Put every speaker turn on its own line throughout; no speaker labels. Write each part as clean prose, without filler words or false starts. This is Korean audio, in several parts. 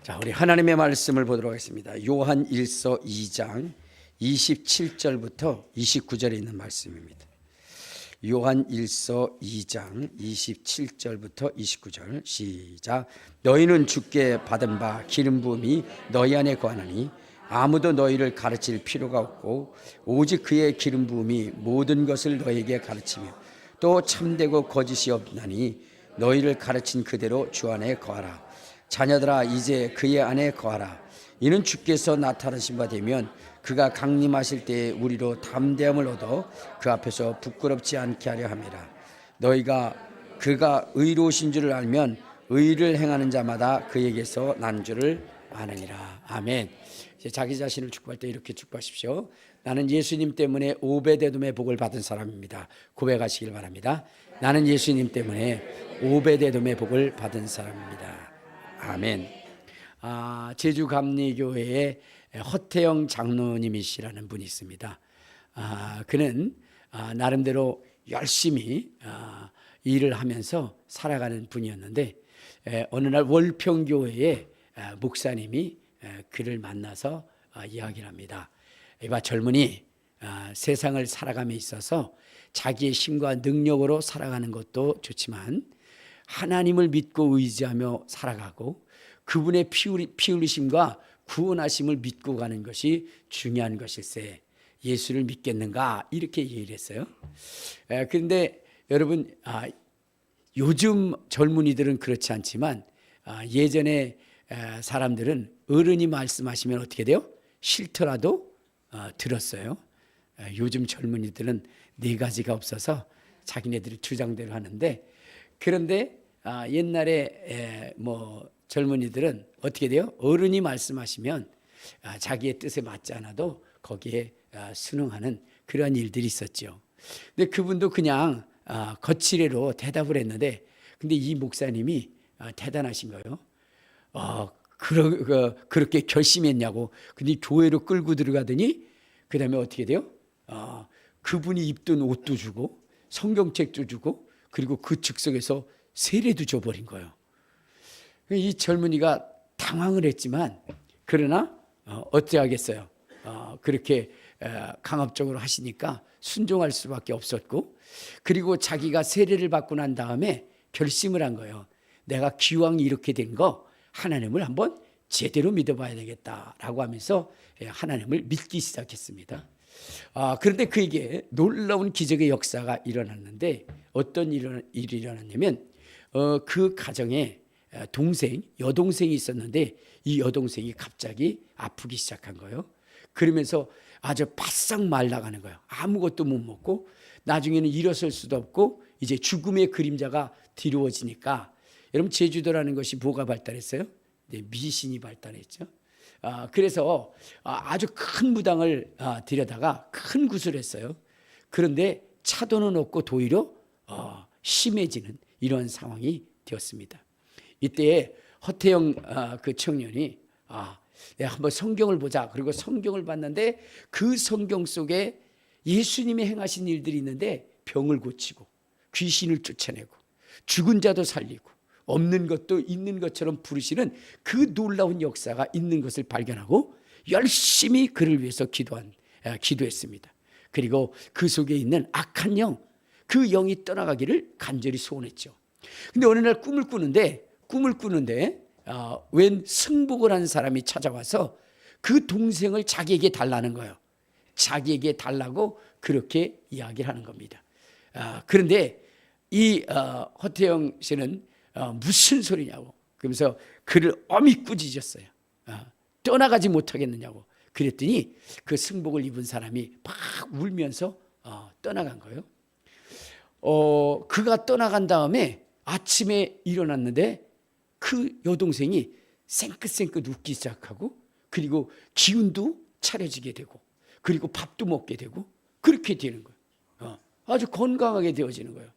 자, 우리 하나님의 말씀을 보도록 하겠습니다. 요한 1서 2장 27절부터 29절에 있는 말씀입니다. 요한 1서 2장 27절부터 29절 시작. 너희는 주께 받은 바 기름 부음이 너희 안에 거하나니 아무도 너희를 가르칠 필요가 없고 오직 그의 기름 부음이 모든 것을 너희에게 가르치며 또 참되고 거짓이 없나니 너희를 가르친 그대로 주 안에 거하라. 자녀들아 이제 그의 안에 거하라. 이는 주께서 나타나신 바 되면 그가 강림하실 때에 우리로 담대함을 얻어 그 앞에서 부끄럽지 않게 하려 함이라. 너희가 그가 의로우신 줄을 알면 의를 행하는 자마다 그에게서 난 줄을 아느니라. 아멘. 이제 자기 자신을 축복할 때 이렇게 축복하십시오. 나는 예수님 때문에 오베데돔의 복을 받은 사람입니다. 고백하시길 바랍니다. 나는 예수님 때문에 오베데돔의 복을 받은 사람입니다. 아멘. 제주 감리교회에 허태영 장로님이시라는 분이 있습니다. 그는 나름대로 열심히 일을 하면서 살아가는 분이었는데 어느 날 월평교회에 목사님이 그를 만나서 이야기를 합니다. 이봐 젊은이, 세상을 살아감에 있어서 자기의 힘과 능력으로 살아가는 것도 좋지만 하나님을 믿고 의지하며 살아가고 그분의 피 흘리심과 구원하심을 믿고 가는 것이 중요한 것일세. 예수를 믿겠는가? 이렇게 얘기를 했어요. 그런데 여러분, 요즘 젊은이들은 그렇지 않지만 예전에 사람들은 어른이 말씀하시면 어떻게 돼요? 싫더라도 들었어요. 요즘 젊은이들은 네 가지가 없어서 자기네들이 주장대로 하는데, 그런데 옛날에 젊은이들은 어떻게 돼요? 어른이 말씀하시면 자기의 뜻에 맞지 않아도 거기에 순응하는 그런 일들이 있었죠. 근데 그분도 그냥 거칠애로 대답을 했는데, 근데 이 목사님이 대단하신 거예요. 그렇게 결심했냐고. 근데 교회로 끌고 들어가더니 그 다음에 어떻게 돼요? 그분이 입던 옷도 주고 성경책도 주고 그리고 그 즉석에서 세례도 줘버린 거예요. 이 젊은이가 당황을 했지만 그러나 어찌 하겠어요. 그렇게 강압적으로 하시니까 순종할 수밖에 없었고, 그리고 자기가 세례를 받고 난 다음에 결심을 한 거예요. 내가 기왕 이렇게 된 거 하나님을 한번 제대로 믿어봐야 되겠다라고 하면서 하나님을 믿기 시작했습니다. 그런데 그에게 놀라운 기적의 역사가 일어났는데, 어떤 일이 일어났냐면 그 가정에 여동생이 있었는데 이 여동생이 갑자기 아프기 시작한 거예요. 그러면서 아주 바싹 말라가는 거예요. 아무것도 못 먹고 나중에는 일어설 수도 없고 이제 죽음의 그림자가 드리워지니까, 여러분 제주도라는 것이 뭐가 발달했어요? 네, 미신이 발달했죠. 그래서 아주 큰 무당을 들여다가 큰 굿을 했어요. 그런데 차도는 없고 도리어 심해지는 이런 상황이 되었습니다. 이때 허태영 그 청년이 내가 한번 성경을 보자. 그리고 성경을 봤는데 그 성경 속에 예수님이 행하신 일들이 있는데 병을 고치고 귀신을 쫓아내고 죽은 자도 살리고 없는 것도 있는 것처럼 부르시는 그 놀라운 역사가 있는 것을 발견하고 열심히 그를 위해서 기도했습니다. 그리고 그 속에 있는 악한 영, 그 영이 떠나가기를 간절히 소원했죠. 근데 어느 날 꿈을 꾸는데 웬 승복을 한 사람이 찾아와서 그 동생을 자기에게 달라는 거예요. 자기에게 달라고 그렇게 이야기를 하는 겁니다. 그런데 이 허태영 씨는 무슨 소리냐고 그러면서 그를 엄히 꾸짖었어요. 떠나가지 못하겠느냐고. 그랬더니 그 승복을 입은 사람이 막 울면서 떠나간 거예요. 그가 떠나간 다음에 아침에 일어났는데 그 여동생이 생긋생긋 웃기 시작하고, 그리고 기운도 차려지게 되고, 그리고 밥도 먹게 되고, 그렇게 되는 거예요. 아주 건강하게 되어지는 거예요.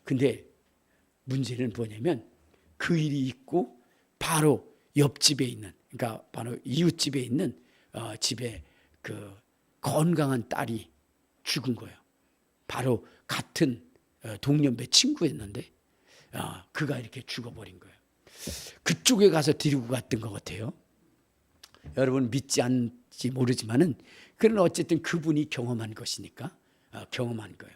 근데 문제는 뭐냐면 그 일이 있고 바로 옆집에 있는, 그러니까 바로 이웃집에 있는 집에 그 건강한 딸이 죽은 거예요. 바로 같은 동년배 친구였는데 그가 이렇게 죽어버린 거예요. 그쪽에 가서 데리고 갔던 것 같아요. 여러분 믿지 않지 모르지만은 그러나 어쨌든 그분이 경험한 것이니까 경험한 거예요.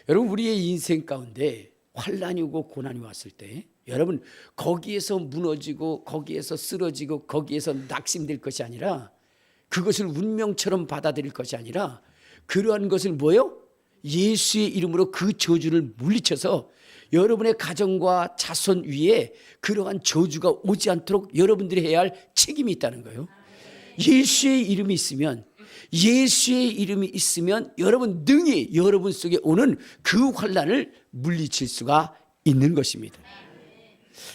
여러분 우리의 인생 가운데 환난이 오고 고난이 왔을 때 여러분 거기에서 무너지고 거기에서 쓰러지고 거기에서 낙심될 것이 아니라 그것을 운명처럼 받아들일 것이 아니라 그러한 것을 뭐요? 예수의 이름으로 그 저주를 물리쳐서 여러분의 가정과 자손 위에 그러한 저주가 오지 않도록 여러분들이 해야 할 책임이 있다는 거예요. 예수의 이름이 있으면 여러분 능히 여러분 속에 오는 그 환난을 물리칠 수가 있는 것입니다.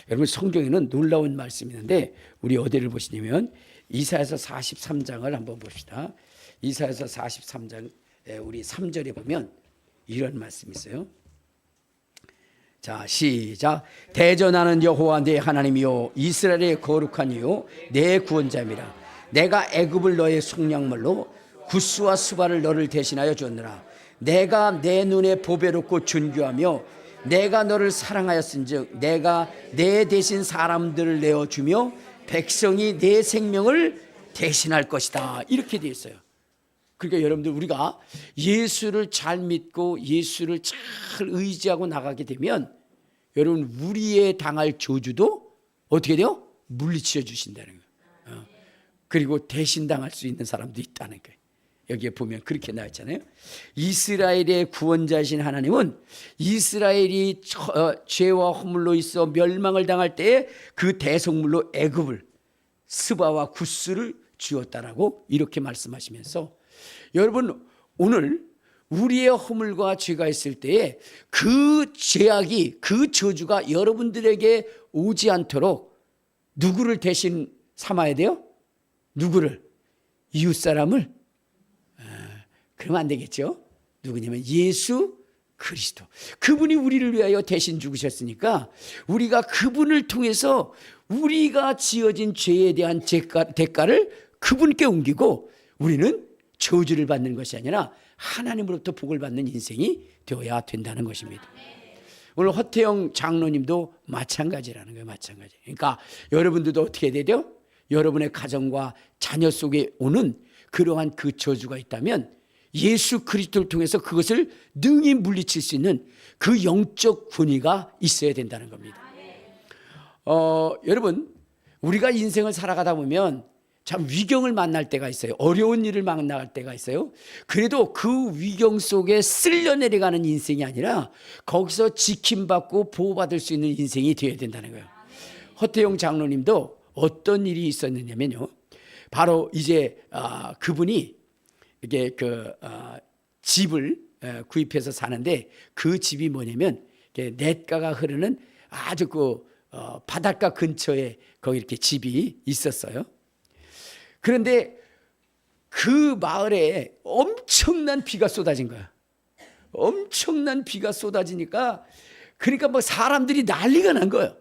여러분 성경에는 놀라운 말씀이 있는데 우리 어디를 보시냐면 이사야서 43장을 한번 봅시다. 이사야서 43장 우리 3절에 보면 이런 말씀이 있어요. 자, 시작. 대전하는 여호와 내 하나님이요 이스라엘의 거룩한 이요 내 구원자입니다. 내가 애굽을 너의 속량물로 구스와 수바를 너를 대신하여 주었느라. 내가 내 눈에 보배롭고 존귀하며 내가 너를 사랑하였은즉 내가 내 대신 사람들을 내어주며 백성이 내 생명을 대신할 것이다. 이렇게 되어 있어요. 그러니까 여러분들 우리가 예수를 잘 믿고 예수를 잘 의지하고 나가게 되면 여러분 우리의 당할 저주도 어떻게 돼요? 물리쳐 주신다는 거예요. 그리고 대신 당할 수 있는 사람도 있다는 거예요. 여기에 보면 그렇게 나와 있잖아요. 이스라엘의 구원자이신 하나님은 이스라엘이 죄와 허물로 있어 멸망을 당할 때에 그 대속물로 애굽을 스바와 구스를 주었다라고 이렇게 말씀하시면서 여러분 오늘 우리의 허물과 죄가 있을 때에 그 죄악이 그 저주가 여러분들에게 오지 않도록 누구를 대신 삼아야 돼요? 누구를? 이웃사람을? 그러면 안 되겠죠. 누구냐면 예수 그리스도. 그분이 우리를 위하여 대신 죽으셨으니까 우리가 그분을 통해서 우리가 지어진 죄에 대한 대가를 그분께 옮기고 우리는 저주를 받는 것이 아니라 하나님으로부터 복을 받는 인생이 되어야 된다는 것입니다. 오늘 허태영 장로님도 마찬가지라는 거예요. 마찬가지. 그러니까 여러분들도 어떻게 해야 돼요? 여러분의 가정과 자녀 속에 오는 그러한 그 저주가 있다면 예수 그리스도를 통해서 그것을 능히 물리칠 수 있는 그 영적 권위가 있어야 된다는 겁니다. 여러분 우리가 인생을 살아가다 보면 참 위경을 만날 때가 있어요. 어려운 일을 만날 때가 있어요. 그래도 그 위경 속에 쓸려 내려가는 인생이 아니라 거기서 지킴받고 보호받을 수 있는 인생이 되어야 된다는 거예요. 허태용 장로님도 어떤 일이 있었느냐면요. 바로 이제 그분이 이게 집을 구입해서 사는데 그 집이 뭐냐면 냇가가 흐르는 아주 바닷가 근처에 거기 이렇게 집이 있었어요. 그런데 그 마을에 엄청난 비가 쏟아진 거야. 엄청난 비가 쏟아지니까 그러니까 뭐 사람들이 난리가 난 거예요.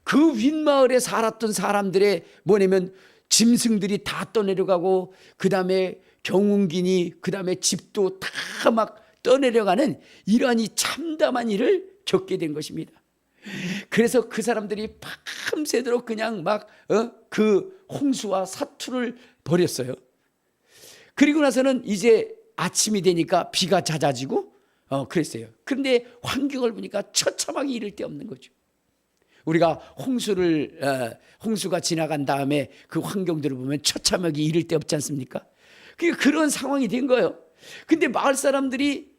그 윗마을에 살았던 사람들의 뭐냐면 짐승들이 다 떠내려가고 그다음에 경운기니 그다음에 집도 다 막 떠내려가는 이러한 이 참담한 일을 겪게 된 것입니다. 그래서 그 사람들이 밤새도록 그냥 막 그 홍수와 사투를 벌였어요. 그리고 나서는 이제 아침이 되니까 비가 잦아지고 그랬어요. 그런데 환경을 보니까 처참하게 이를 데 없는 거죠. 우리가 홍수가 지나간 다음에 그 환경들을 보면 처참하게 이를 데 없지 않습니까? 그런 상황이 된 거예요. 근데 마을 사람들이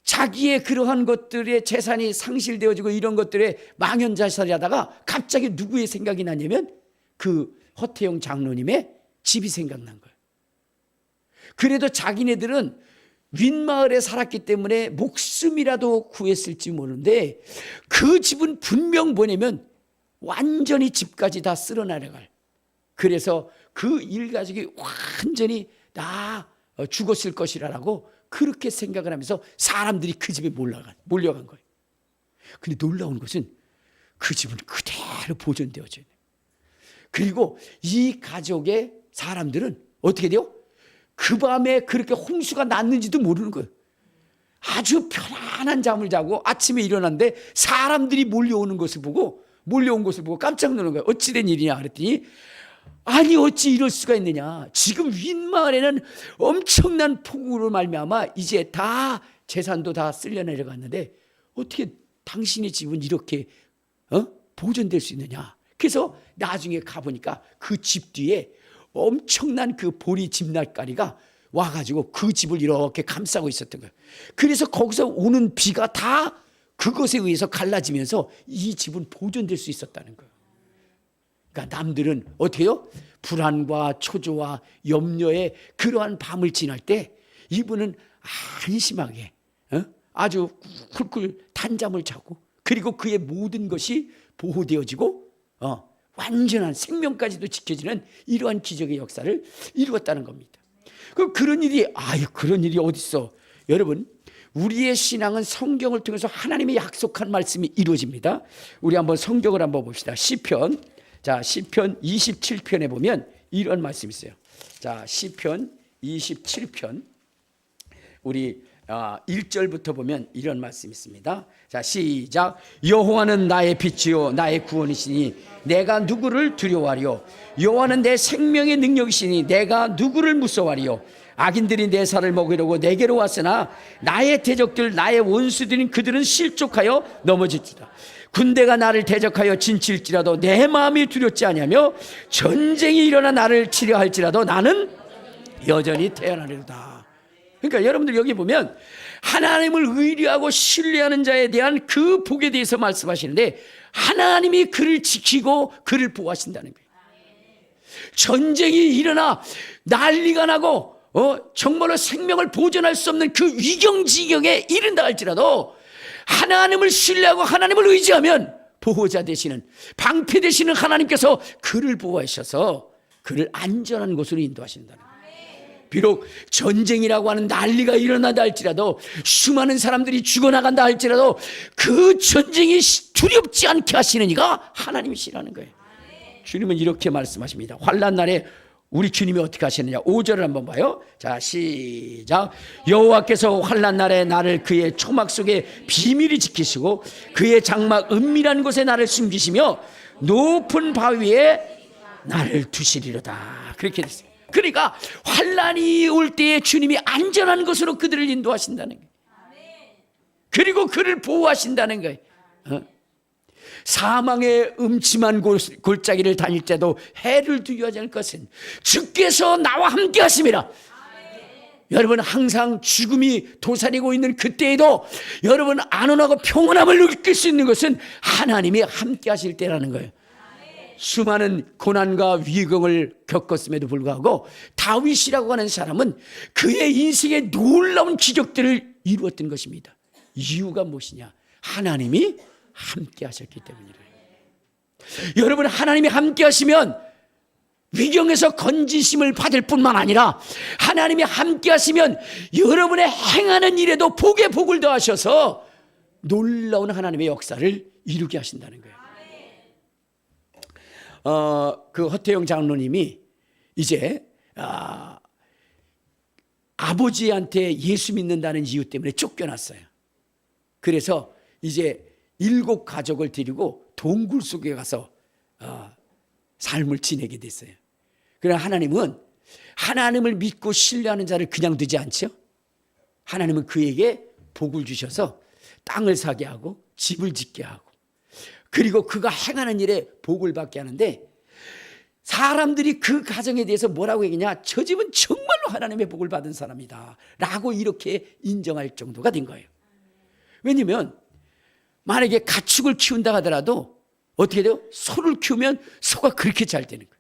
자기의 그러한 것들의 재산이 상실되어지고 이런 것들에 망연자실하게 하다가 갑자기 누구의 생각이 나냐면 그 허태용 장로님의 집이 생각난 거예요. 그래도 자기네들은 윗마을에 살았기 때문에 목숨이라도 구했을지 모르는데 그 집은 분명 뭐냐면 완전히 집까지 다 쓸어내려갈. 그래서 그 일가족이 완전히 다 죽었을 것이라고 그렇게 생각을 하면서 사람들이 그 집에 몰려간 거예요. 근데 놀라운 것은 그 집은 그대로 보존되어져요. 그리고 이 가족의 사람들은 어떻게 돼요? 그 밤에 그렇게 홍수가 났는지도 모르는 거예요. 아주 편안한 잠을 자고 아침에 일어났는데 사람들이 몰려오는 것을 보고 몰려온 것을 보고 깜짝 놀란 거예요. 어찌된 일이냐 그랬더니 아니 어찌 이럴 수가 있느냐. 지금 윗마을에는 엄청난 폭우로 말미암아 이제 다 재산도 다 쓸려 내려갔는데 어떻게 당신의 집은 이렇게 보존될 수 있느냐. 그래서 나중에 가보니까 그 집 뒤에 엄청난 그 보리 집날가리가 와가지고 그 집을 이렇게 감싸고 있었던 거예요. 그래서 거기서 오는 비가 다 그것에 의해서 갈라지면서 이 집은 보존될 수 있었다는 거예요. 그러니까 남들은 어떻게 해요? 불안과 초조와 염려에 그러한 밤을 지날 때 이분은 안심하게 아주 쿨쿨 단잠을 자고 그리고 그의 모든 것이 보호되어지고 완전한 생명까지도 지켜지는 이러한 기적의 역사를 이루었다는 겁니다. 그런 일이 그런 일이 어디 있어? 여러분, 우리의 신앙은 성경을 통해서 하나님의 약속한 말씀이 이루어집니다. 우리 한번 성경을 한번 봅시다. 시편 27편에 보면 이런 말씀이 있어요. 자, 시편 27편 우리 1절부터 보면 이런 말씀이 있습니다. 자, 시작. 여호와는 나의 빛이요 나의 구원이시니 내가 누구를 두려워하리요. 여호와는 내 생명의 능력이시니 내가 누구를 무서워하리요. 악인들이 내 살을 먹으려고 내게로 왔으나 나의 대적들 나의 원수들인 그들은 실족하여 넘어질지다. 군대가 나를 대적하여 진칠지라도 내 마음이 두렵지 아니하며 전쟁이 일어나 나를 치려 할지라도 나는 여전히 태어나리로다. 그러니까 여러분들 여기 보면 하나님을 의뢰하고 신뢰하는 자에 대한 그 복에 대해서 말씀하시는데 하나님이 그를 지키고 그를 보호하신다는 거예요. 전쟁이 일어나 난리가 나고 정말로 생명을 보존할 수 없는 그 위경지경에 이른다 할지라도 하나님을 신뢰하고 하나님을 의지하면 보호자 되시는 방패 되시는 하나님께서 그를 보호하셔서 그를 안전한 곳으로 인도하신다는 거예요. 비록 전쟁이라고 하는 난리가 일어나다 할지라도 수많은 사람들이 죽어나간다 할지라도 그 전쟁이 두렵지 않게 하시는 이가 하나님이시라는 거예요. 주님은 이렇게 말씀하십니다. 환난 날에 우리 주님이 어떻게 하시느냐. 5절을 한번 봐요. 자, 시작. 여호와께서 환난 날에 나를 그의 초막 속에 비밀히 지키시고 그의 장막 은밀한 곳에 나를 숨기시며 높은 바위에 나를 두시리로다. 그렇게 됐어요. 그러니까 환난이 올 때에 주님이 안전한 곳으로 그들을 인도하신다는 거예요. 그리고 그를 보호하신다는 거예요. 사망의 음침한 골짜기를 다닐 때도 해를 두려워하지 않을 것은 주께서 나와 함께 하심이라. 여러분 항상 죽음이 도사리고 있는 그때에도 여러분 안온하고 평온함을 느낄 수 있는 것은 하나님이 함께 하실 때라는 거예요. 수많은 고난과 위경을 겪었음에도 불구하고 다윗이라고 하는 사람은 그의 인생에 놀라운 기적들을 이루었던 것입니다. 이유가 무엇이냐? 하나님이 함께 하셨기 때문이래요. 여러분 하나님이 함께 하시면 위경에서 건지심을 받을 뿐만 아니라 하나님이 함께 하시면 여러분의 행하는 일에도 복에 복을 더하셔서 놀라운 하나님의 역사를 이루게 하신다는 거예요. 그 허태영 장로님이 이제 아버지한테 예수 믿는다는 이유 때문에 쫓겨났어요. 그래서 이제 7 가족을 데리고 동굴 속에 가서 삶을 지내게 됐어요. 그러나 하나님은 하나님을 믿고 신뢰하는 자를 그냥 두지 않죠. 하나님은 그에게 복을 주셔서 땅을 사게 하고 집을 짓게 하고 그리고 그가 행하는 일에 복을 받게 하는데 사람들이 그 가정에 대해서 뭐라고 얘기냐? 저 집은 정말로 하나님의 복을 받은 사람이다 라고 이렇게 인정할 정도가 된 거예요. 왜냐하면 만약에 가축을 키운다 하더라도 어떻게 돼요? 소를 키우면 소가 그렇게 잘 되는 거예요.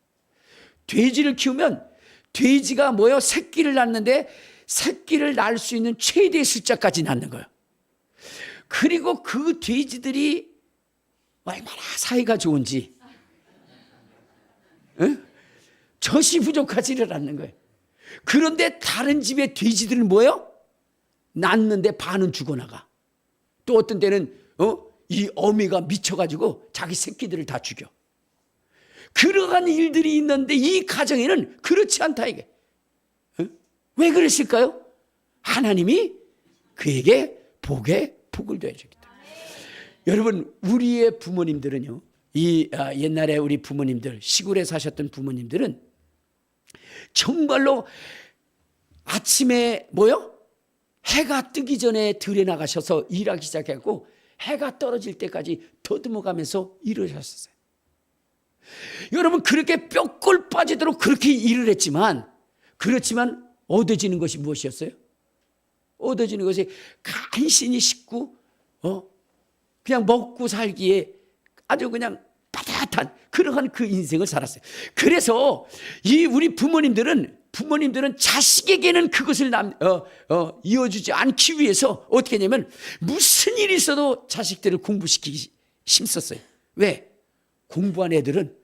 돼지를 키우면 돼지가 뭐예요? 새끼를 낳는데 새끼를 낳을 수 있는 최대 숫자까지 낳는 거예요. 그리고 그 돼지들이 얼마나 사이가 좋은지 젖이 부족하지를 않는 거예요. 그런데 다른 집의 돼지들은 뭐예요? 낳는데 반은 죽어나가. 또 어떤 때는 이 어미가 미쳐가지고 자기 새끼들을 다 죽여. 그러한 일들이 있는데 이 가정에는 그렇지 않다 이게. 왜 그랬을까요? 하나님이 그에게 복에 복을 더해주겠다. 여러분 우리의 부모님들은요 옛날에 우리 부모님들, 시골에 사셨던 부모님들은 정말로 아침에 해가 뜨기 전에 들에 나가셔서 일하기 시작하고 해가 떨어질 때까지 더듬어 가면서 일을 하셨어요. 여러분, 그렇게 뼈골 빠지도록 그렇게 일을 했지만, 그렇지만 얻어지는 것이 무엇이었어요? 얻어지는 것이 간신히 식고 그냥 먹고 살기에 아주 그냥 빠듯한 그러한 그 인생을 살았어요. 그래서 우리 부모님들은 자식에게는 그것을 이어주지 않기 위해서 어떻게 했냐면 무슨 일이 있어도 자식들을 공부시키기 힘썼어요. 왜? 공부한 애들은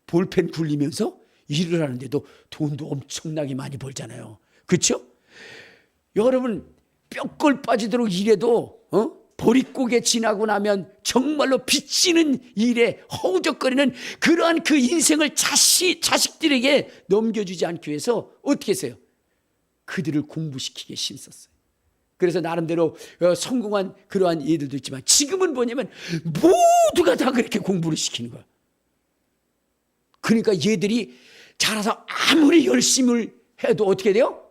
볼펜 굴리면서 일을 하는데도 돈도 엄청나게 많이 벌잖아요. 그렇죠? 여러분, 뼈골 빠지도록 일해도 보릿고개 지나고 나면 정말로 비치는 일에 허우적거리는 그러한 그 인생을 자식들에게 넘겨주지 않기 위해서 어떻게 했어요? 그들을 공부시키기에 힘썼어요. 그래서 나름대로 성공한 그러한 예들도 있지만 지금은 뭐냐면 모두가 다 그렇게 공부를 시키는 거야. 그러니까 얘들이 자라서 아무리 열심을 해도 어떻게 돼요?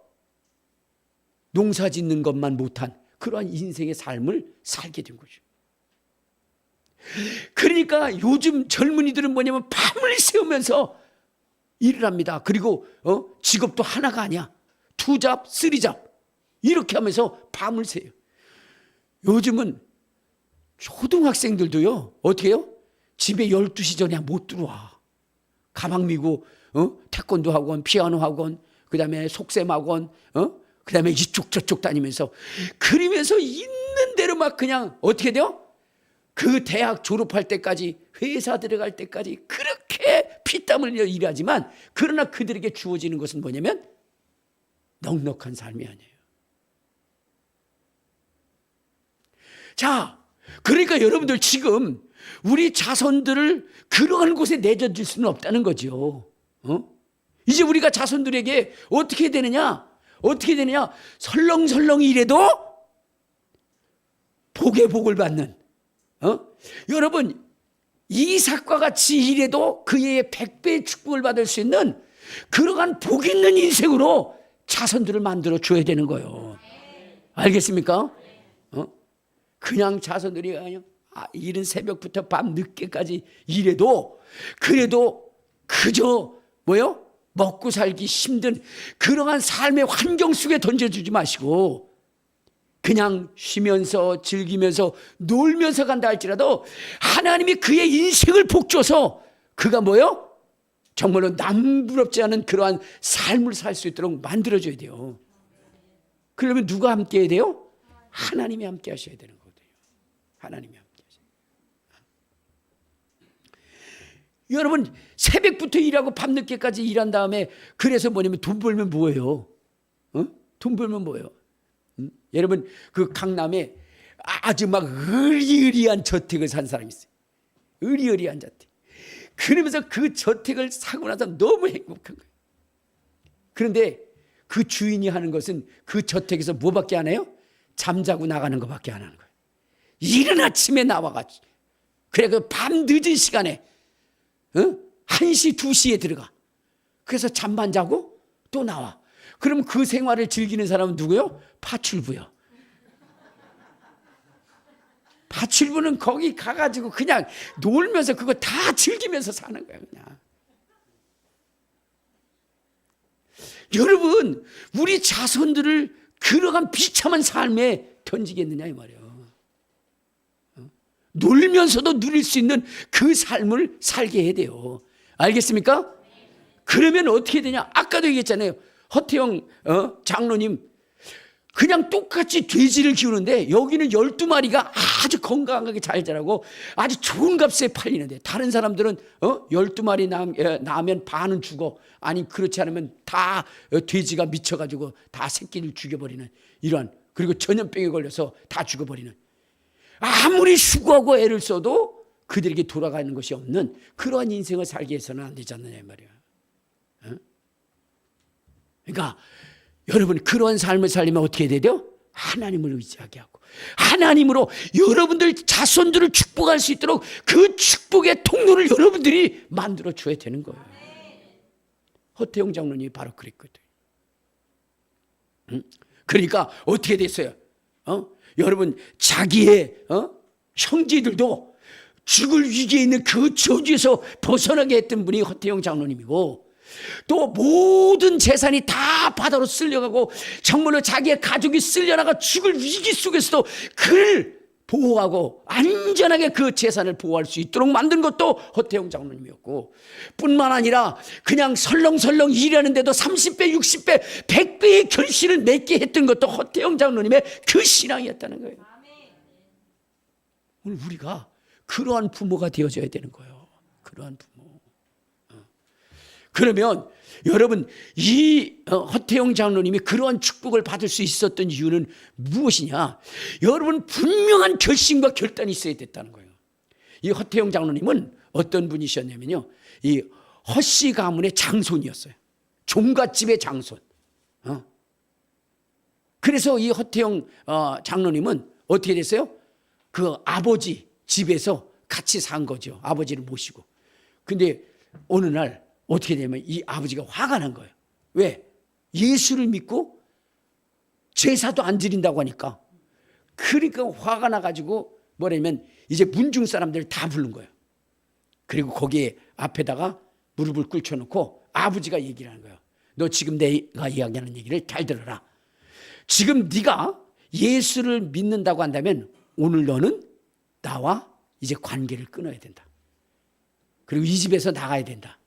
농사 짓는 것만 못한 그러한 인생의 삶을 살게 된 거죠. 그러니까 요즘 젊은이들은 뭐냐면 밤을 새우면서 일을 합니다. 그리고 직업도 하나가 아니야. 2잡, 3잡 이렇게 하면서 밤을 새요. 요즘은 초등학생들도요, 어떻게 해요? 집에 12시 전에 못 들어와. 가방 미고 태권도 학원, 피아노 학원, 그 다음에 속셈 학원, 그 다음에 이쪽 저쪽 다니면서 그러면서 있는 대로 막 그냥 어떻게 돼요? 그 대학 졸업할 때까지, 회사 들어갈 때까지 그렇게 피땀 흘려 일하지만 그러나 그들에게 주어지는 것은 뭐냐면 넉넉한 삶이 아니에요. 자, 그러니까 여러분들 지금 우리 자손들을 그러한 곳에 내던질 수는 없다는 거죠. 이제 우리가 자손들에게 어떻게 되느냐? 설렁설렁 일해도 복에 복을 받는. 여러분, 이삭과 같이 일해도 그의 100배의 축복을 받을 수 있는 그러한 복 있는 인생으로 자손들을 만들어 줘야 되는 거예요. 알겠습니까? 그냥 자손들이 그냥 이른 새벽부터 밤 늦게까지 일해도 그래도 그저 먹고 살기 힘든 그러한 삶의 환경 속에 던져주지 마시고 그냥 쉬면서 즐기면서 놀면서 간다 할지라도 하나님이 그의 인생을 복줘서 그가 정말로 남부럽지 않은 그러한 삶을 살 수 있도록 만들어줘야 돼요. 그러면 누가 함께 해야 돼요? 하나님이 함께 하셔야 되는 거예요. 하나님이 함께 하셔야 돼요. 여러분, 새벽부터 일하고 밤늦게까지 일한 다음에 그래서 뭐냐면 돈 벌면 뭐예요? 돈 벌면 뭐예요? 여러분, 그 강남에 아주 막 의리의리한 저택을 산 사람이 있어요. 의리의리한 저택. 그러면서 그 저택을 사고 나서 너무 행복한 거예요. 그런데 그 주인이 하는 것은 그 저택에서 뭐밖에 안 해요? 잠자고 나가는 것밖에 안 하는 거예요. 이른 아침에 나와가지고 그래 그 밤 늦은 시간에 1시 2시에 들어가. 그래서 잠만 자고 또 나와. 그럼 그 생활을 즐기는 사람은 누구요? 파출부요. 파출부는 거기 가가지고 그냥 놀면서 그거 다 즐기면서 사는 거야 그냥. 여러분, 우리 자손들을 그러한 비참한 삶에 던지겠느냐 이 말이에요. 놀면서도 누릴 수 있는 그 삶을 살게 해야 돼요. 알겠습니까? 그러면 어떻게 되냐? 아까도 얘기했잖아요. 허태영 장로님 그냥 똑같이 돼지를 키우는데 여기는 12마리가 아주 건강하게 잘 자라고 아주 좋은 값에 팔리는데 다른 사람들은 12마리 낳으면 반은 죽어. 아니 그렇지 않으면 다 돼지가 미쳐가지고 다 새끼를 죽여버리는 이런, 그리고 전염병에 걸려서 다 죽어버리는, 아무리 수고하고 애를 써도 그들에게 돌아가는 것이 없는 그러한 인생을 살게 해서는 안 되지 않느냐 이 말이야. 그러니까 여러분, 그런 삶을 살려면 어떻게 해야 돼요? 하나님을 의지하게 하고 하나님으로 여러분들 자손들을 축복할 수 있도록 그 축복의 통로를 여러분들이 만들어 줘야 되는 거예요. 허태용 장로님이 바로 그랬거든요. 그러니까 어떻게 됐어요? 여러분 자기의 형제들도 죽을 위기에 있는 그 저주에서 벗어나게 했던 분이 허태용 장로님이고, 또 모든 재산이 다 바다로 쓸려가고 정말로 자기의 가족이 쓸려나가 죽을 위기 속에서도 그를 보호하고 안전하게 그 재산을 보호할 수 있도록 만든 것도 허태용 장로님이었고, 뿐만 아니라 그냥 설렁설렁 일하는데도 30배, 60배, 100배의 결실을 맺게 했던 것도 허태용 장로님의 그 신앙이었다는 거예요. 오늘 우리가 그러한 부모가 되어져야 되는 거예요. 그러한 부모. 그러면 여러분, 이 허태용 장로님이 그러한 축복을 받을 수 있었던 이유는 무엇이냐? 여러분, 분명한 결심과 결단이 있어야 됐다는 거예요. 이 허태용 장로님은 어떤 분이셨냐면요, 이 허씨 가문의 장손이었어요. 종갓집의 장손. 그래서 이 허태용 장로님은 어떻게 됐어요? 그 아버지 집에서 같이 산 거죠. 아버지를 모시고. 근데 어느 날 어떻게 되면 이 아버지가 화가 난 거예요. 왜? 예수를 믿고 제사도 안 드린다고 하니까. 그러니까 화가 나가지고 뭐냐면 이제 문중 사람들을 다 부른 거예요. 그리고 거기에 앞에다가 무릎을 꿇혀놓고 아버지가 얘기를 하는 거예요. 너 지금 내가 이야기하는 얘기를 잘 들어라. 지금 네가 예수를 믿는다고 한다면 오늘 너는 나와 이제 관계를 끊어야 된다. 그리고 이 집에서 나가야 된다.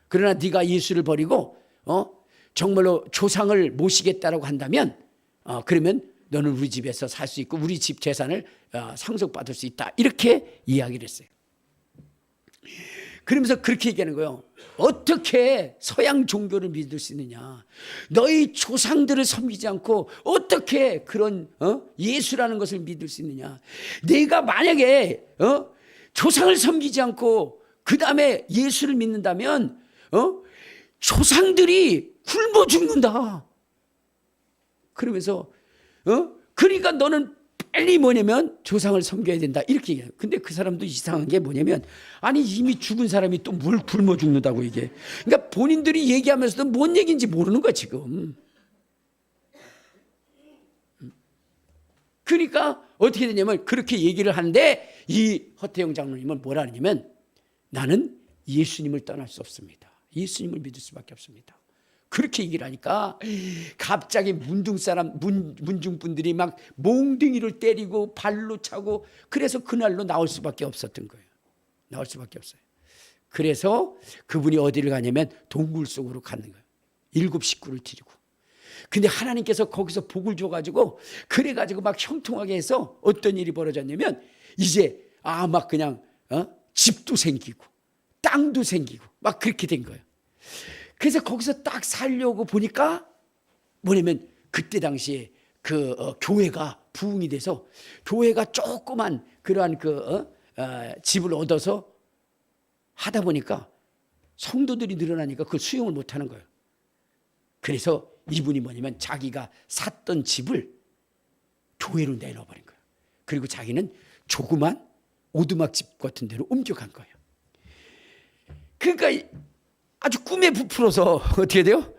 그러나 네가 예수를 버리고 정말로 조상을 모시겠다라고 한다면 그러면 너는 우리 집에서 살 수 있고 우리 집 재산을 상속받을 수 있다. 이렇게 이야기를 했어요. 그러면서 그렇게 얘기하는 거예요. 어떻게 서양 종교를 믿을 수 있느냐? 너희 조상들을 섬기지 않고 어떻게 그런 예수라는 것을 믿을 수 있느냐? 내가 만약에 조상을 섬기지 않고 그 다음에 예수를 믿는다면 조상들이 굶어 죽는다. 그러면서 그러니까 너는 빨리 뭐냐면 조상을 섬겨야 된다. 이렇게 얘기해요. 근데 그 사람도 이상한 게 뭐냐면 아니 이미 죽은 사람이 또 뭘 굶어 죽는다고 이게. 그러니까 본인들이 얘기하면서도 뭔 얘기인지 모르는 거야 지금. 그러니까 어떻게 되냐면 그렇게 얘기를 하는데 이 허태용 장로님은 뭐라 하냐면 나는 예수님을 떠날 수 없습니다. 예수님을 믿을 수밖에 없습니다. 그렇게 얘기를 하니까 갑자기 문중분들이 막 몽둥이를 때리고 발로 차고 그래서 그날로 나올 수밖에 없었던 거예요. 나올 수밖에 없어요. 그래서 그분이 어디를 가냐면 동굴 속으로 가는 거예요. 7 식구를 데리고. 근데 하나님께서 거기서 복을 줘가지고 그래가지고 막 형통하게 해서 어떤 일이 벌어졌냐면 이제 막 그냥 집도 생기고 땅도 생기고 막 그렇게 된 거예요. 그래서 거기서 딱 살려고 보니까 뭐냐면 그때 당시에 그 교회가 부흥이 돼서 교회가 조그만 그러한 집을 얻어서 하다 보니까 성도들이 늘어나니까 그걸 수용을 못하는 거예요. 그래서 이분이 뭐냐면 자기가 샀던 집을 교회로 내놓아버린 거예요. 그리고 자기는 조그만 오두막집 같은 데로 옮겨간 거예요. 그러니까 아주 꿈에 부풀어서 어떻게 돼요?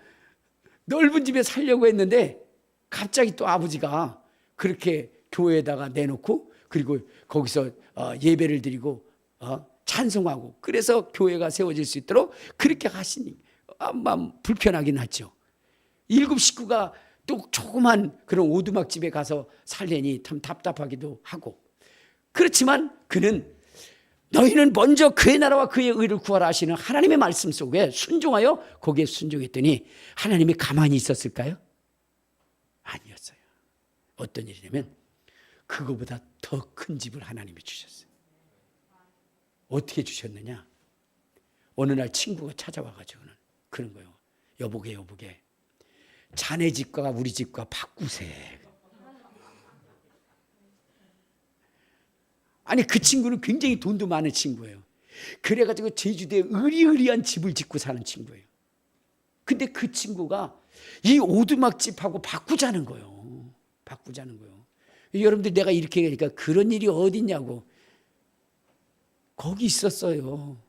넓은 집에 살려고 했는데 갑자기 또 아버지가 그렇게 교회에다가 내놓고 그리고 거기서 예배를 드리고 찬송하고 그래서 교회가 세워질 수 있도록 그렇게 하시니 마음 불편하긴 하죠. 7 식구가 또 조그만 그런 오두막집에 가서 살려니 참 답답하기도 하고 그렇지만 그는 너희는 먼저 그의 나라와 그의 의를 구하라 하시는 하나님의 말씀 속에 순종하여 거기에 순종했더니 하나님이 가만히 있었을까요? 아니었어요. 어떤 일이냐면 그거보다 더 큰 집을 하나님이 주셨어요. 어떻게 주셨느냐? 어느 날 친구가 찾아와가지고는 그런 거예요. 여보게 자네 집과 우리 집과 바꾸세. 아니 그 친구는 굉장히 돈도 많은 친구예요. 그래가지고 제주도에 으리으리한 집을 짓고 사는 친구예요. 근데 그 친구가 이 오두막집하고 바꾸자는 거예요. 여러분들 내가 이렇게 하니까 그런 일이 어딨냐고. 거기 있었어요.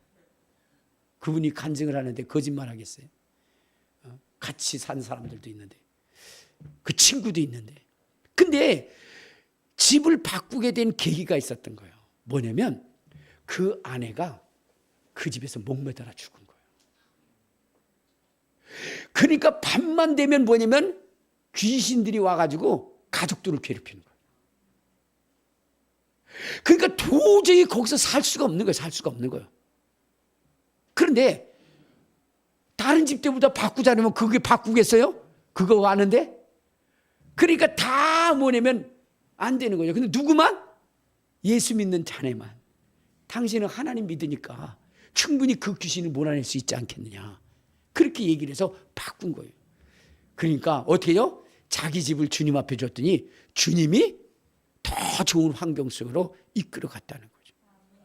그분이 간증을 하는데 거짓말 하겠어요? 같이 산 사람들도 있는데, 그 친구도 있는데. 근데 집을 바꾸게 된 계기가 있었던 거예요. 뭐냐면 그 아내가 그 집에서 목매달아 죽은 거예요. 그러니까 밤만 되면 뭐냐면 귀신들이 와가지고 가족들을 괴롭히는 거예요. 그러니까 도저히 거기서 살 수가 없는 거예요. 살 수가 없는 거예요. 그런데 다른 집 때보다 바꾸자 그러면 그게 바꾸겠어요? 그거 아는데? 그러니까 다 뭐냐면 안 되는 거죠. 근데 누구만? 예수 믿는 자네만. 당신은 하나님 믿으니까 충분히 그 귀신을 몰아낼 수 있지 않겠느냐. 그렇게 얘기를 해서 바꾼 거예요. 그러니까 어떻게 해요? 자기 집을 주님 앞에 줬더니 주님이 더 좋은 환경 속으로 이끌어 갔다는 거죠.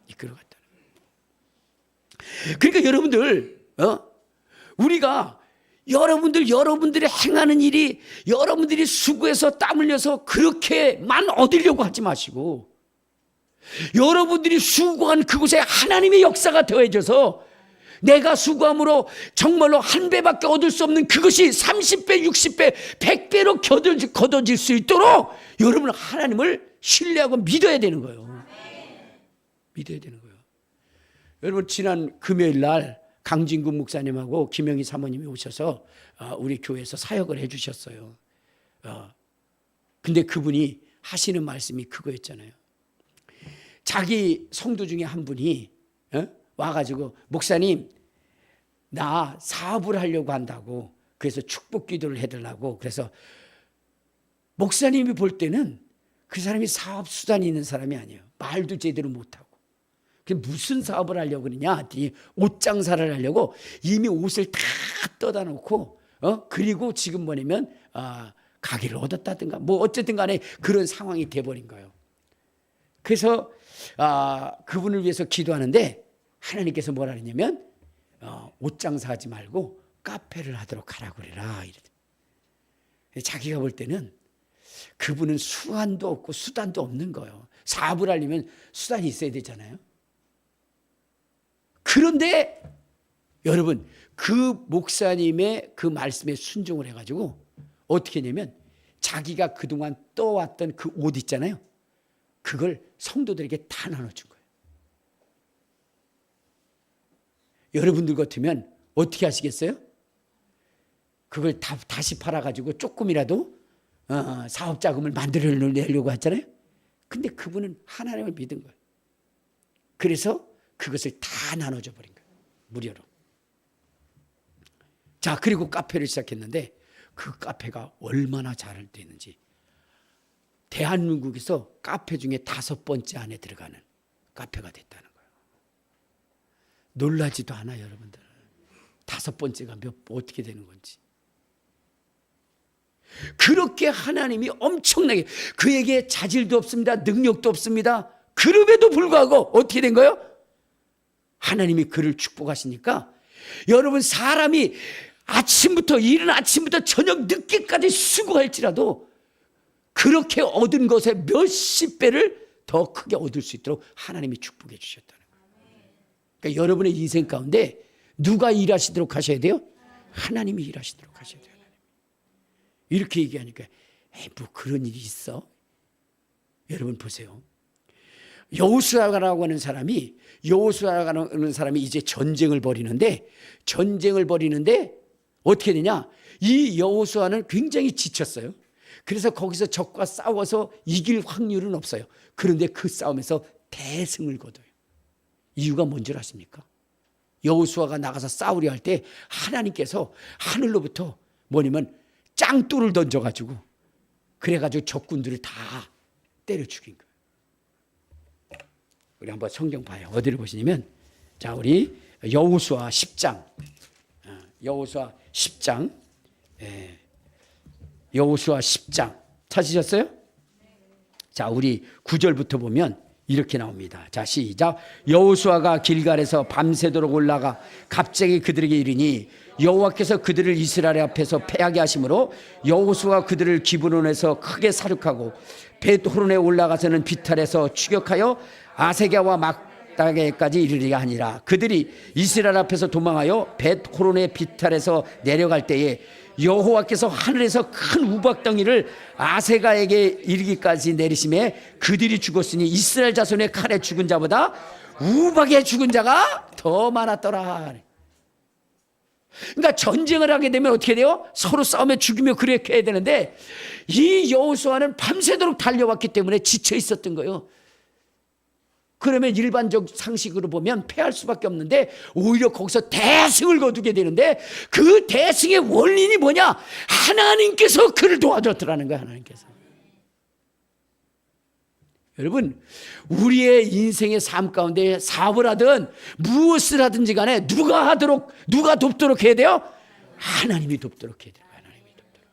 이끌어 갔다는 거예요. 그러니까 여러분들, 우리가 여러분들이 행하는 일이 여러분들이 수고해서 땀 흘려서 그렇게만 얻으려고 하지 마시고, 여러분들이 수고한 그곳에 하나님의 역사가 더해져서 내가 수고함으로 정말로 한 배밖에 얻을 수 없는 그것이 30배, 60배, 100배로 거둬질 수 있도록 여러분은 하나님을 신뢰하고 믿어야 되는 거예요. 믿어야 되는 거예요. 여러분, 지난 금요일 날 강진구 목사님하고 김영희 사모님이 오셔서 우리 교회에서 사역을 해 주셨어요. 근데 그분이 하시는 말씀이 그거였잖아요. 자기 성도 중에 한 분이 와가지고, 목사님, 나 사업을 하려고 한다고, 그래서 축복 기도를 해달라고. 그래서 목사님이 볼 때는 그 사람이 사업 수단이 있는 사람이 아니에요. 말도 제대로 못하고. 무슨 사업을 하려고 그러냐? 옷 장사를 하려고 이미 옷을 다 떠다 놓고, 그리고 지금 뭐냐면 가게를 얻었다든가 뭐 어쨌든 간에 그런 상황이 돼버린 거예요. 그래서 그분을 위해서 기도하는데 하나님께서 뭐라 그러냐면 옷 장사하지 말고 카페를 하도록 하라고 그래라. 자기가 볼 때는 그분은 수완도 없고 수단도 없는 거예요. 사업을 하려면 수단이 있어야 되잖아요. 그런데 여러분, 그 목사님의 그 말씀에 순종을 해가지고 어떻게 했냐면 자기가 그동안 떠왔던 그 옷 있잖아요. 그걸 성도들에게 다 나눠준 거예요. 여러분들 같으면 어떻게 하시겠어요? 그걸 다시 팔아가지고 조금이라도 사업 자금을 만들어내려고 했잖아요. 근데 그분은 하나님을 믿은 거예요. 그래서 그것을 다 나눠줘 버린 거예요. 무료로. 자, 그리고 카페를 시작했는데 그 카페가 얼마나 잘 되는지. 대한민국에서 카페 중에 5번째 안에 들어가는 카페가 됐다는 거예요. 놀라지도 않아요, 여러분들. 5번째가 어떻게 되는 건지. 그렇게 하나님이 엄청나게, 그에게 자질도 없습니다. 능력도 없습니다. 그럼에도 불구하고 어떻게 된 거예요? 하나님이 그를 축복하시니까 여러분, 사람이 이른 아침부터 저녁 늦게까지 수고할지라도 그렇게 얻은 것에 몇십 배를 더 크게 얻을 수 있도록 하나님이 축복해 주셨다는 거예요. 그러니까 여러분의 인생 가운데 누가 일하시도록 하셔야 돼요? 하나님이 일하시도록 하셔야 돼요. 이렇게 얘기하니까 뭐 그런 일이 있어? 여러분 보세요. 여호수아라고 하는 사람이 이제 전쟁을 벌이는데 어떻게 되냐? 이 여호수아는 굉장히 지쳤어요. 그래서 거기서 적과 싸워서 이길 확률은 없어요. 그런데 그 싸움에서 대승을 거둬요. 이유가 뭔 줄 아십니까? 여호수아가 나가서 싸우려 할 때 하나님께서 하늘로부터 뭐냐면 짱돌을 던져가지고 그래가지고 적군들을 다 때려 죽인 거예요. 우리 한번 성경 봐요. 어디를 보시냐면, 자, 우리 여호수아 10장. 여호수아 10장. 여호수아 10장. 찾으셨어요? 자, 우리 9절부터 보면 이렇게 나옵니다. 자, 시작. 여호수아가 길갈에서 밤새도록 올라가 갑자기 그들에게 이르니 여호와께서 그들을 이스라엘 앞에서 패하게 하심으로 여호수아가 그들을 기브론에서 크게 사륙하고 벳호론에 올라가서는 비탈에서 추격하여 아세갸와 막다게까지 이르리가 하니라. 그들이 이스라엘 앞에서 도망하여 벳호론의 비탈에서 내려갈 때에 여호와께서 하늘에서 큰 우박덩이를 아세가에게 이르기까지 내리심에 그들이 죽었으니 이스라엘 자손의 칼에 죽은 자보다 우박에 죽은 자가 더 많았더라. 그러니까 전쟁을 하게 되면 어떻게 돼요? 서로 싸우며 죽이며 그렇게 해야 되는데 이 여호수아는 밤새도록 달려왔기 때문에 지쳐 있었던 거예요. 그러면 일반적 상식으로 보면 패할 수밖에 없는데 오히려 거기서 대승을 거두게 되는데 그 대승의 원인이 뭐냐? 하나님께서 그를 도와줬더라는 거예요. 하나님께서. 여러분, 우리의 인생의 삶 가운데 사업을 하든 무엇을 하든지 간에 누가 돕도록 해야 돼요? 하나님이 돕도록 해야 돼요. 하나님이 돕도록.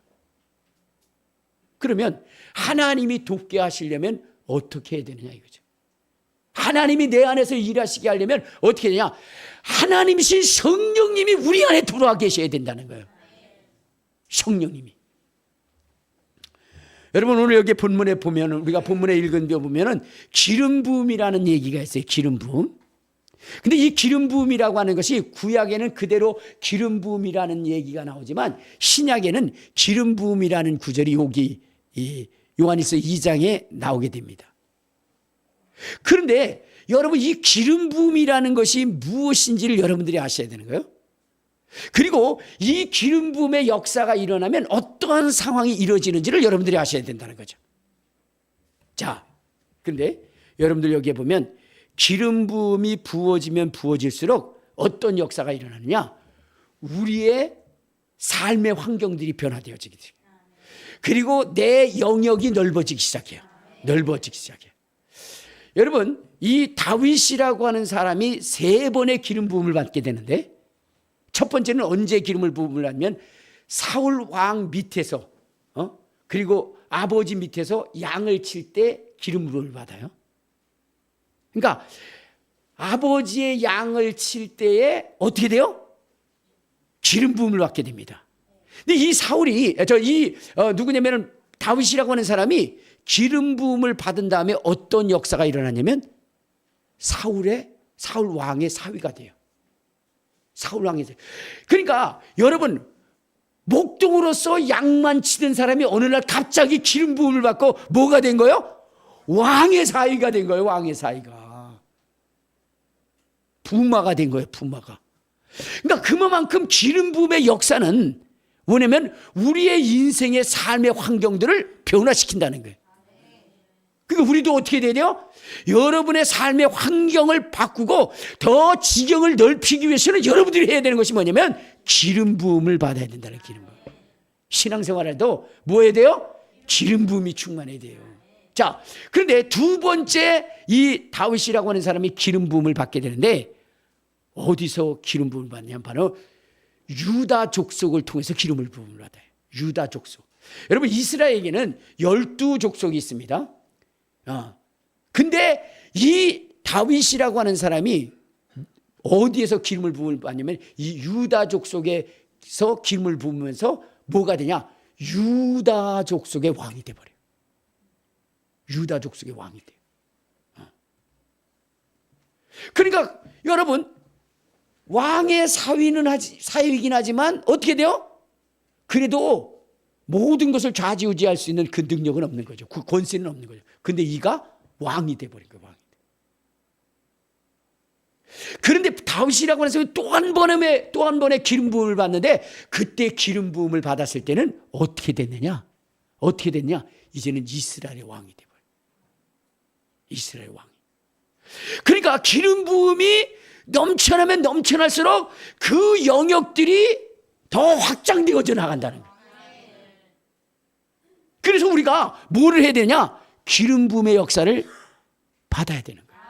그러면 하나님이 돕게 하시려면 어떻게 해야 되느냐 이거죠. 하나님이 내 안에서 일하시게 하려면 어떻게 되냐? 하나님이신 성령님이 우리 안에 들어와 계셔야 된다는 거예요. 성령님이. 여러분, 오늘 여기 본문에 보면, 우리가 본문에 읽은 데 보면은 기름 부음이라는 얘기가 있어요. 기름 부음. 근데 이 기름 부음이라고 하는 것이 구약에는 그대로 기름 부음이라는 얘기가 나오지만 신약에는 기름 부음이라는 구절이 여기 이 요한일서 2장에 나오게 됩니다. 그런데 여러분, 이 기름 부음이라는 것이 무엇인지를 여러분들이 아셔야 되는 거예요. 그리고 이 기름 부음의 역사가 일어나면 어떠한 상황이 이루어지는지를 여러분들이 아셔야 된다는 거죠. 자, 근데 여러분들 여기에 보면 기름 부음이 부어지면 부어질수록 어떤 역사가 일어나느냐? 우리의 삶의 환경들이 변화되어지게 돼요. 그리고 내 영역이 넓어지기 시작해요. 넓어지기 시작해요. 여러분, 이 다윗이라고 하는 사람이 3번의 기름 부음을 받게 되는데 첫 번째는 언제 기름을 부음을 하면 사울 왕 밑에서 그리고 아버지 밑에서 양을 칠 때 기름 부음을 받아요. 그러니까 아버지의 양을 칠 때에 어떻게 돼요? 기름 부음을 받게 됩니다. 근데 이 사울이 누구냐면은 다윗이라고 하는 사람이 기름 부음을 받은 다음에 어떤 역사가 일어나냐면 사울 왕의 사위가 돼요. 사울 왕이 돼요. 그러니까 여러분, 목동으로서 양만 치던 사람이 어느 날 갑자기 기름 부음을 받고 뭐가 된 거예요? 왕의 사위가 된 거예요. 왕의 사위가. 부마가 된 거예요. 부마가. 그러니까 그만큼 기름 부음의 역사는 뭐냐면 우리의 인생의 삶의 환경들을 변화시킨다는 거예요. 그러니까 우리도 어떻게 돼야 돼요? 여러분의 삶의 환경을 바꾸고 더 지경을 넓히기 위해서는 여러분들이 해야 되는 것이 뭐냐면 기름 부음을 받아야 된다는 기름 부음. 신앙생활에도 뭐 해야 돼요? 기름 부음이 충만해야 돼요. 자, 그런데 두 번째 이 다윗이라고 하는 사람이 기름 부음을 받게 되는데 어디서 기름 부음을 받냐면 바로 유다 족속을 통해서 기름을 부음을 받아요. 유다 족속. 여러분, 이스라엘에게는 12족속이 있습니다. 근데 이 다윗이라고 하는 사람이 어디에서 기름을 부음을 받냐면 이 유다 족속에서 기름을 부으면서 뭐가 되냐? 유다 족속의 왕이 돼버려요. 유다 족속의 왕이 돼요. 그러니까 여러분, 왕의 사위이긴 하지만 어떻게 돼요? 그래도 모든 것을 좌지우지할 수 있는 그 능력은 없는 거죠. 그 권세는 없는 거죠. 근데 이가 왕이 돼버린 거예요. 왕이. 그런데 다윗이라고 하는 사람이 또 한 번의 기름 부음을 받는데 그때 기름 부음을 받았을 때는 어떻게 됐느냐? 어떻게 됐냐? 이제는 이스라엘의 왕이 돼버려요. 이스라엘 왕이. 그러니까 기름 부음이 넘쳐나면 넘쳐날수록 그 영역들이 더 확장되어져 나간다는 거예요. 그래서 우리가 뭐를 해야 되냐? 기름 부음의 역사를 받아야 되는 거예요.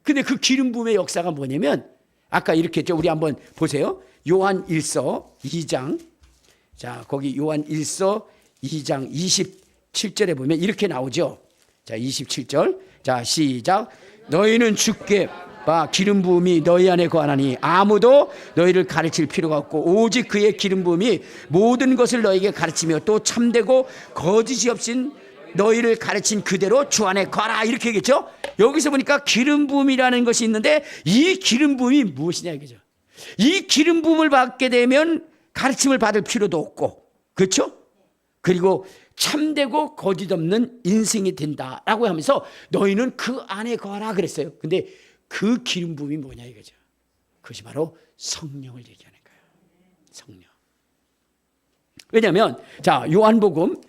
근데 그 기름 부음의 역사가 뭐냐면 아까 이렇게 했죠. 우리 한번 보세요. 요한 1서 2장. 자, 거기 요한 1서 2장 27절에 보면 이렇게 나오죠. 자, 27절. 자, 시작. 너희는 주께 기름 부음이 너희 안에 거하나니 아무도 너희를 가르칠 필요가 없고 오직 그의 기름 부음이 모든 것을 너희에게 가르치며 또 참되고 거짓이 없인 너희를 가르친 그대로 주 안에 거하라. 이렇게 얘기했죠. 여기서 보니까 기름 부음이라는 것이 있는데 이 기름 부음이 무엇이냐 이거죠. 이 기름 부음을 받게 되면 가르침을 받을 필요도 없고, 그렇죠? 그리고 참되고 거짓 없는 인생이 된다라고 하면서 너희는 그 안에 거하라 그랬어요. 근데 그 기름 부음이 뭐냐 이거죠. 그것이 바로 성령을 얘기하는 거예요. 성령. 왜냐하면 자, 요한복음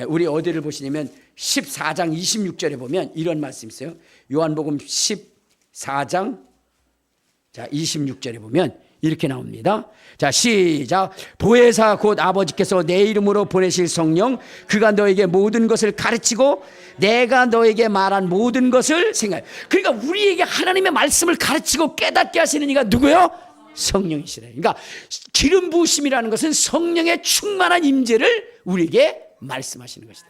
우리 어디를 보시냐면 14장 26절에 보면 이런 말씀이 있어요. 요한복음 14장 자 26절에 보면 이렇게 나옵니다. 자, 시작. 보혜사 곧 아버지께서 내 이름으로 보내실 성령 그가 너에게 모든 것을 가르치고 내가 너에게 말한 모든 것을 생각해. 그러니까 우리에게 하나님의 말씀을 가르치고 깨닫게 하시는 이가 누구요? 성령이시래. 그러니까 기름 부으심이라는 것은 성령의 충만한 임재를 우리에게 말씀하시는 것이다.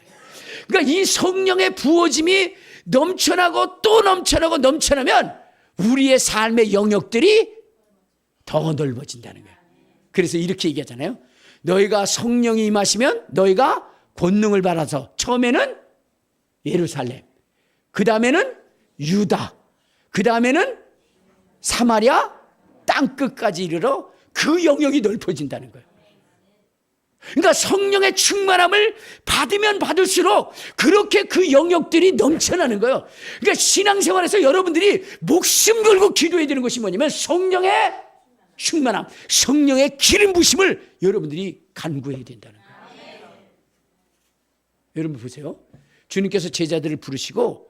그러니까 이 성령의 부어짐이 넘쳐나고 또 넘쳐나고 넘쳐나면 우리의 삶의 영역들이 더 넓어진다는 거예요. 그래서 이렇게 얘기하잖아요. 너희가 성령이 임하시면 너희가 권능을 받아서 처음에는 예루살렘, 그 다음에는 유다, 그 다음에는 사마리아 땅끝까지 이르러 그 영역이 넓어진다는 거예요. 그러니까 성령의 충만함을 받으면 받을수록 그렇게 그 영역들이 넘쳐나는 거예요. 그러니까 신앙생활에서 여러분들이 목숨 걸고 기도해야 되는 것이 뭐냐면 성령의 충만함, 성령의 기름 부심을 여러분들이 간구해야 된다는 거예요. 여러분 보세요. 주님께서 제자들을 부르시고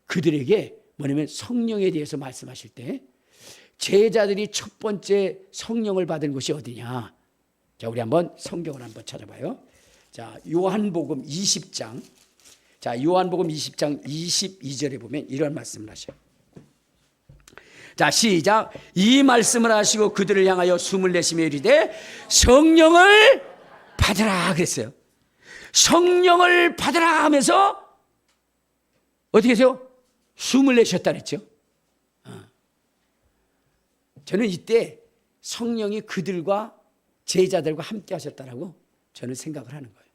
그들에게 뭐냐면 성령에 대해서 말씀하실 때 제자들이 첫 번째 성령을 받은 곳이 어디냐? 자, 우리 한번 성경을 한번 찾아봐요. 자, 요한복음 20장. 자, 요한복음 20장 22절에 보면 이런 말씀을 하셔요. 자, 시작. 이 말씀을 하시고 그들을 향하여 숨을 내쉬며 이르되 성령을 받으라 그랬어요. 성령을 받으라 하면서 어떻게 하세요? 숨을 내쉬었다 그랬죠. 저는 이때 성령이 그들과 제자들과 함께 하셨다라고 저는 생각을 하는 거예요.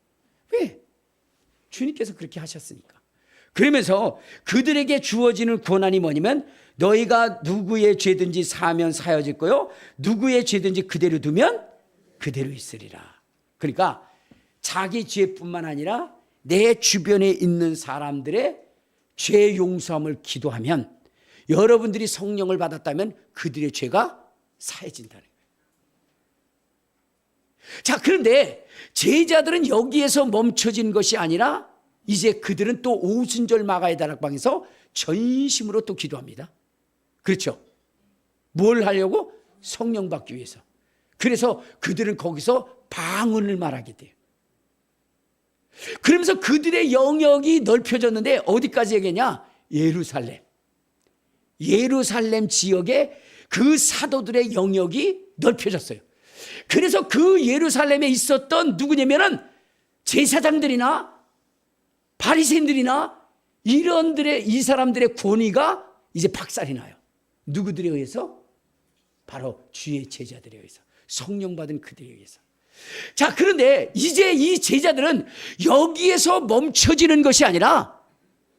왜? 주님께서 그렇게 하셨으니까. 그러면서 그들에게 주어지는 권한이 뭐냐면 너희가 누구의 죄든지 사하면 사여질 거요 누구의 죄든지 그대로 두면 그대로 있으리라. 그러니까 자기 죄뿐만 아니라 내 주변에 있는 사람들의 죄 용서함을 기도하면 여러분들이 성령을 받았다면 그들의 죄가 사해진다는 거예요. 자, 그런데 제자들은 여기에서 멈춰진 것이 아니라 이제 그들은 또 오순절 마가의 다락방에서 전심으로 또 기도합니다. 그렇죠? 뭘 하려고? 성령 받기 위해서. 그래서 그들은 거기서 방언을 말하게 돼요. 그러면서 그들의 영역이 넓혀졌는데 어디까지 얘기냐? 예루살렘. 예루살렘 지역에 그 사도들의 영역이 넓혀졌어요. 그래서 그 예루살렘에 있었던 누구냐면은 제사장들이나 바리새인들이나 이 사람들의 권위가 이제 박살이 나요. 누구들에 의해서? 바로 주의 제자들에 의해서, 성령 받은 그들에 의해서. 자, 그런데 이제 이 제자들은 여기에서 멈춰지는 것이 아니라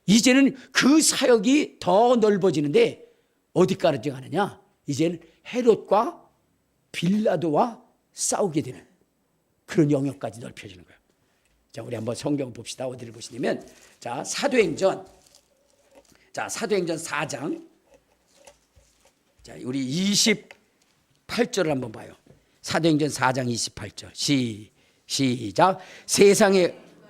이제는 그 사역이 더 넓어지는데 어디까지 가느냐? 이제는 헤롯과 빌라도와 싸우게 되는 그런 영역까지 넓혀지는 거예요. 자, 우리 한번 성경 봅시다. 어디를 보시냐면 자, 사도행전 4장. 자, 우리 28절을 한번 봐요. 사도행전 4장 28절. 시작.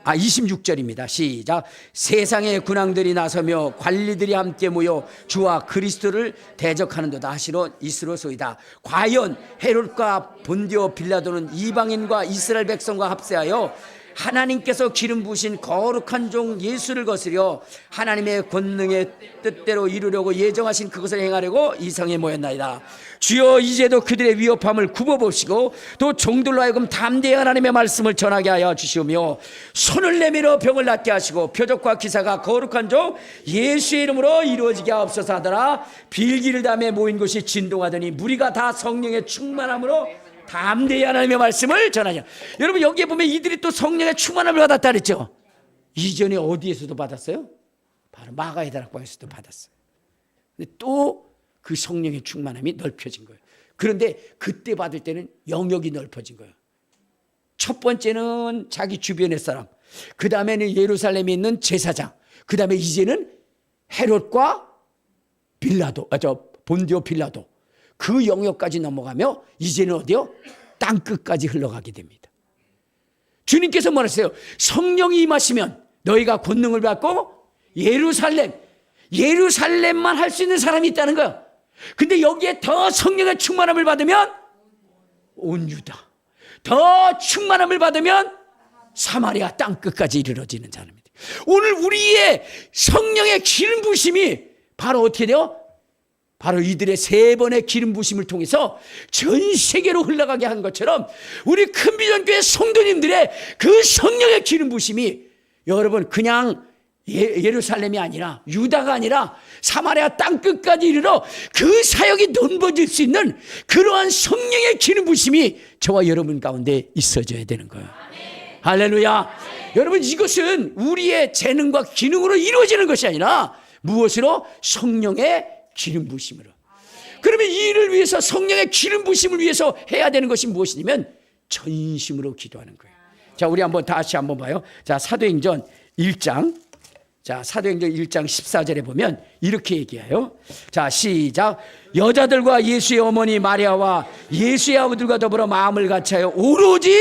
26절입니다. 시작. 세상의 군왕들이 나서며 관리들이 함께 모여 주와 그리스도를 대적하는도다 하시러 이스로소이다. 과연 헤롯과 본디오 빌라도는 이방인과 이스라엘 백성과 합세하여 하나님께서 기름 부으신 거룩한 종 예수를 거스려 하나님의 권능의 뜻대로 이루려고 예정하신 그것을 행하려고 이 성에 모였나이다. 주여 이제도 그들의 위협함을 굽어보시고 또 종들로 하여금 담대히 하나님의 말씀을 전하게 하여 주시오며 손을 내밀어 병을 낫게 하시고 표적과 기사가 거룩한 종 예수의 이름으로 이루어지게 하옵소서 하더라. 빌기를 담에 모인 곳이 진동하더니 무리가 다 성령의 충만함으로 담대히 하나님의 말씀을 전하냐. 여러분 여기에 보면 이들이 또 성령의 충만함을 받았다 그랬죠. 이전에 어디에서도 받았어요? 바로 마가의 다락방에서도 받았어요. 근데 또 그 성령의 충만함이 넓혀진 거예요. 그런데 그때 받을 때는 영역이 넓어진 거예요. 첫 번째는 자기 주변의 사람, 그 다음에는 예루살렘에 있는 제사장, 그 다음에 이제는 헤롯과 본디오 빌라도, 그 영역까지 넘어가며 이제는 어디요? 땅끝까지 흘러가게 됩니다. 주님께서 말했어요. 성령이 임하시면 너희가 권능을 받고 예루살렘만 할 수 있는 사람이 있다는 거예요. 근데 여기에 더 성령의 충만함을 받으면 온 유다, 더 충만함을 받으면 사마리아 땅끝까지 이르러지는 사람입니다. 오늘 우리의 성령의 기름 부심이 바로 어떻게 돼요? 바로 이들의 3번의 기름 부심을 통해서 전 세계로 흘러가게 한 것처럼 우리 큰비전교회 성도님들의 그 성령의 기름 부심이 여러분 그냥 예루살렘이 아니라 유다가 아니라 사마리아 땅끝까지 이르러 그 사역이 넘버질 수 있는 그러한 성령의 기름 부심이 저와 여러분 가운데 있어져야 되는 거예요. 아멘. 할렐루야. 아멘. 여러분 이것은 우리의 재능과 기능으로 이루어지는 것이 아니라 무엇으로? 성령의 기름 부심으로. 그러면 이 일을 위해서 성령의 기름 부심을 위해서 해야 되는 것이 무엇이냐면 전심으로 기도하는 거예요. 자, 우리 다시 한번 봐요. 자, 사도행전 1장. 자, 사도행전 1장 14절에 보면 이렇게 얘기해요. 자, 시작. 여자들과 예수의 어머니 마리아와 예수의 아버들과 더불어 마음을 같이하여 오로지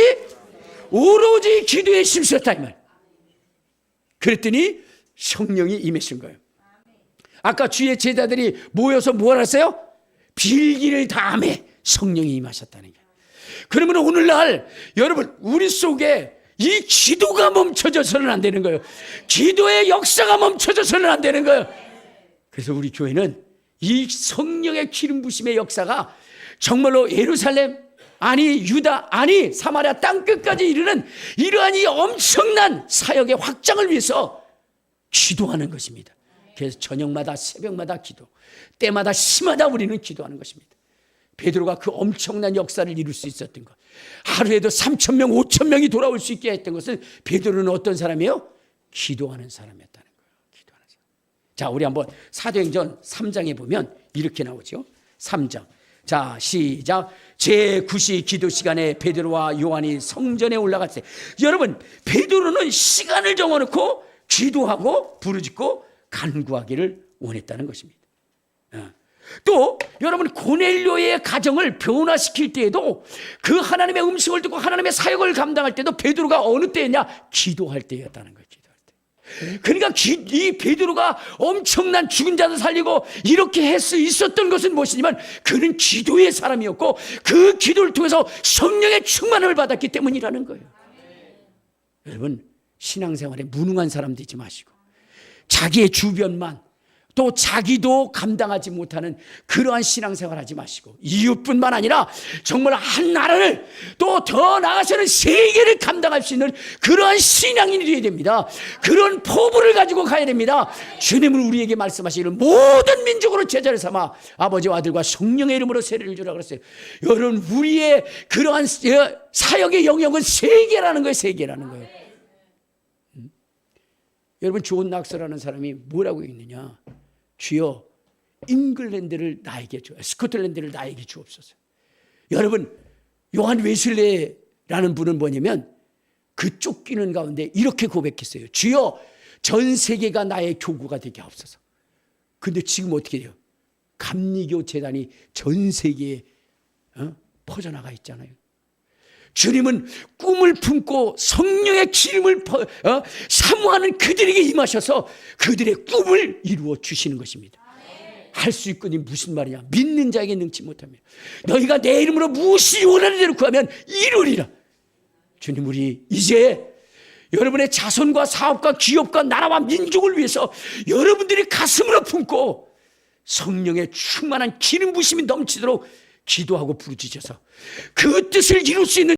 기도에 힘쓰였다 이 말. 그랬더니 성령이 임하신 거예요. 아까 주의 제자들이 모여서 뭘 했어요? 빌기를 다음에 성령이 임하셨다는 거예요. 그러면 오늘날 여러분 우리 속에 이 기도가 멈춰져서는 안 되는 거예요. 기도의 역사가 멈춰져서는 안 되는 거예요. 그래서 우리 교회는 이 성령의 기름 부심의 역사가 정말로 예루살렘 아니 유다 아니 사마리아 땅끝까지 이르는 이러한 이 엄청난 사역의 확장을 위해서 기도하는 것입니다. 그래서 저녁마다 새벽마다 기도, 때마다 시마다 우리는 기도하는 것입니다. 베드로가 그 엄청난 역사를 이룰 수 있었던 것, 하루에도 3,000명 5,000명이 돌아올 수 있게 했던 것은 베드로는 어떤 사람이에요? 기도하는 사람이었다는 거예요. 기도하는 사람. 자, 우리 한번 사도행전 3장에 보면 이렇게 나오죠. 3장. 자, 시작. 제9시 기도 시간에 베드로와 요한이 성전에 올라갔어요. 여러분, 베드로는 시간을 정해놓고 기도하고 부르짖고 간구하기를 원했다는 것입니다. 또 여러분 고넬료의 가정을 변화시킬 때에도 그 하나님의 음식을 듣고 하나님의 사역을 감당할 때도 베드로가 어느 때였냐? 기도할 때였다는 거예요. 기도할 때. 그러니까 이 베드로가 엄청난 죽은 자도 살리고 이렇게 할 수 있었던 것은 무엇이냐면 그는 기도의 사람이었고 그 기도를 통해서 성령의 충만함을 받았기 때문이라는 거예요. 여러분 신앙생활에 무능한 사람 되지 마시고 자기의 주변만 또 자기도 감당하지 못하는 그러한 신앙생활 하지 마시고 이웃뿐만 아니라 정말 한 나라를 또 더 나아가서는 세계를 감당할 수 있는 그러한 신앙인이 되어야 됩니다. 그런 포부를 가지고 가야 됩니다. 주님은 우리에게 말씀하시기를 모든 민족으로 제자를 삼아 아버지와 아들과 성령의 이름으로 세례를 주라 그랬어요. 여러분 우리의 그러한 사역의 영역은 세계라는 거예요. 세계라는 거예요. 여러분 존 낙서라는 사람이 뭐라고 했느냐? 주여 잉글랜드를 나에게 주, 스코틀랜드를 나에게 주옵소서. 여러분 요한 웨슬레라는 분은 뭐냐면 그 쫓기는 가운데 이렇게 고백했어요. 주여 전 세계가 나의 교구가 되게 하옵소서. 근데 지금 어떻게 돼요? 감리교 재단이 전 세계에 퍼져나가 있잖아요. 주님은 꿈을 품고 성령의 기름을 사모하는 그들에게 임하셔서 그들의 꿈을 이루어 주시는 것입니다. 할 수 있거니 무슨 말이냐? 믿는 자에게 능치 못합니다. 너희가 내 이름으로 무엇이 원하는 대로 구하면 이루리라. 주님 우리 이제 여러분의 자손과 사업과 기업과 나라와 민족을 위해서 여러분들이 가슴으로 품고 성령의 충만한 기름 부심이 넘치도록 기도하고 부르짖어서 그 뜻을 이룰 수 있는